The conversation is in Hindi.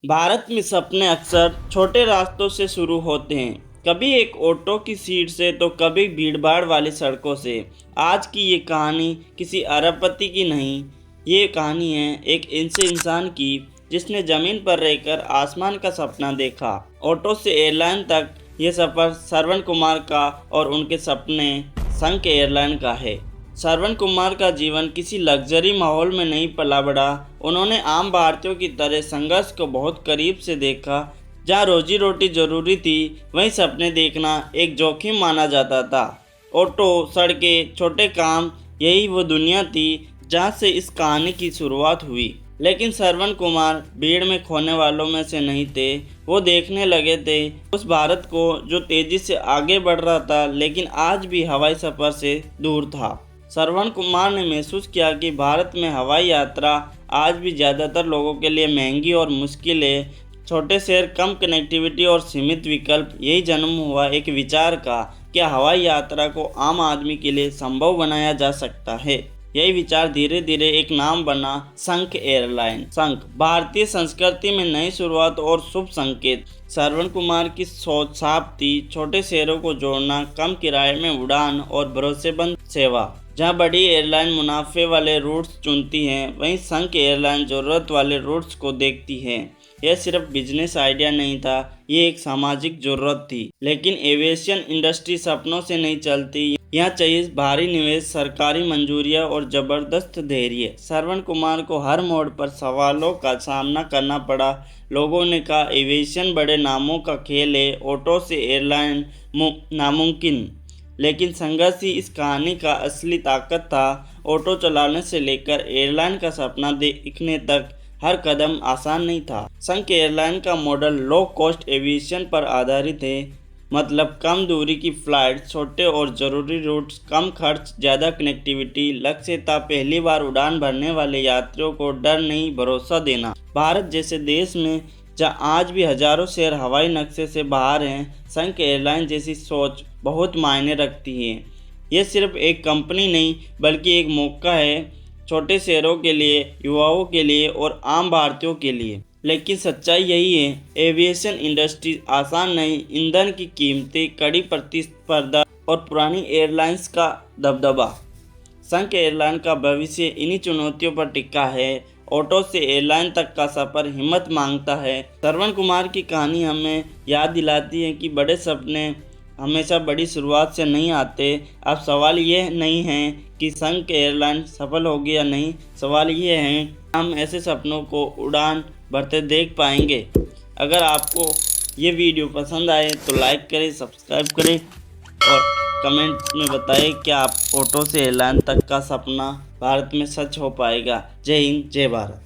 भारत में सपने अक्सर छोटे रास्तों से शुरू होते हैं, कभी एक ऑटो की सीट से तो कभी भीड़भाड़ वाली सड़कों से। आज की ये कहानी किसी अरबपति की नहीं, ये कहानी है एक ऐसे इंसान की जिसने ज़मीन पर रहकर आसमान का सपना देखा। ऑटो से एयरलाइन तक ये सफ़र श्रवण कुमार का और उनके सपने संघ एयरलाइन का है। श्रवण कुमार का जीवन किसी लग्जरी माहौल में नहीं पला बढ़ा। उन्होंने आम भारतीयों की तरह संघर्ष को बहुत करीब से देखा। जहाँ रोजी रोटी जरूरी थी, वहीं सपने देखना एक जोखिम माना जाता था। ऑटो, सड़कें, छोटे काम, यही वो दुनिया थी जहाँ से इस कहानी की शुरुआत हुई। लेकिन श्रवण कुमार भीड़ में खोने वालों में से नहीं थे। वो देखने लगे थे उस भारत को जो तेज़ी से आगे बढ़ रहा था, लेकिन आज भी हवाई सफ़र से दूर था। श्रवण कुमार ने महसूस किया कि भारत में हवाई यात्रा आज भी ज़्यादातर लोगों के लिए महंगी और मुश्किल है। छोटे शहर, कम कनेक्टिविटी और सीमित विकल्प, यही जन्म हुआ एक विचार का, क्या हवाई यात्रा को आम आदमी के लिए संभव बनाया जा सकता है। यही विचार धीरे धीरे एक नाम बना, संघ एयरलाइन। संघ भारतीय संस्कृति में नई शुरुआत और शुभ संकेत। श्रवण कुमार की सोच साफ थी, छोटे शहरों को जोड़ना, कम किराए में उड़ान और भरोसेमंद सेवा। जहां बड़ी एयरलाइन मुनाफे वाले रूट्स चुनती हैं, वहीं संघ एयरलाइन ज़रूरत वाले रूट्स को देखती है। यह सिर्फ बिजनेस आइडिया नहीं था, ये एक सामाजिक ज़रूरत थी। लेकिन एविएशन इंडस्ट्री सपनों से नहीं चलती, यहाँ चाहिए भारी निवेश, सरकारी मंजूरियाँ और ज़बरदस्त धैर्य। श्रवण कुमार को हर मोड़ पर सवालों का सामना करना पड़ा। लोगों ने कहा एविएशन बड़े नामों का खेल है, ऑटो से एयरलाइन नामुमकिन। लेकिन संघर्ष ही इस कहानी का असली ताकत था। ऑटो चलाने से लेकर एयरलाइन का सपना देखने तक हर कदम आसान नहीं था। संघ एयरलाइन का मॉडल लो कॉस्ट एविएशन पर आधारित है, मतलब कम दूरी की फ्लाइट, छोटे और ज़रूरी रूट्स, कम खर्च, ज़्यादा कनेक्टिविटी। लक्ष्य था पहली बार उड़ान भरने वाले यात्रियों को डर नहीं, भरोसा देना। भारत जैसे देश में जहाँ आज भी हज़ारों शहर हवाई नक्शे से बाहर हैं, संघ एयरलाइन जैसी सोच बहुत मायने रखती है। ये सिर्फ एक कंपनी नहीं, बल्कि एक मौका है छोटे शहरों के लिए, युवाओं के लिए और आम भारतीयों के लिए। लेकिन सच्चाई यही है, एविएशन इंडस्ट्री आसान नहीं। ईंधन की कीमतें, कड़ी प्रतिस्पर्धा और पुरानी एयरलाइंस का दबदबा। संघ एयरलाइन का भविष्य इन्हीं चुनौतियों पर टिका है। ऑटो से एयरलाइन तक का सफ़र हिम्मत मांगता है। श्रवण कुमार की कहानी हमें याद दिलाती है कि बड़े सपने हमेशा बड़ी शुरुआत से नहीं आते। अब सवाल ये नहीं है कि संघ एयरलाइन सफल होगी या नहीं, सवाल ये है हम ऐसे सपनों को उड़ान भरते देख पाएंगे। अगर आपको ये वीडियो पसंद आए तो लाइक करें, सब्सक्राइब करें और कमेंट में बताएं क्या आप ऑटो से एयरलाइन तक का सपना भारत में सच हो पाएगा। जय हिंद, जय भारत।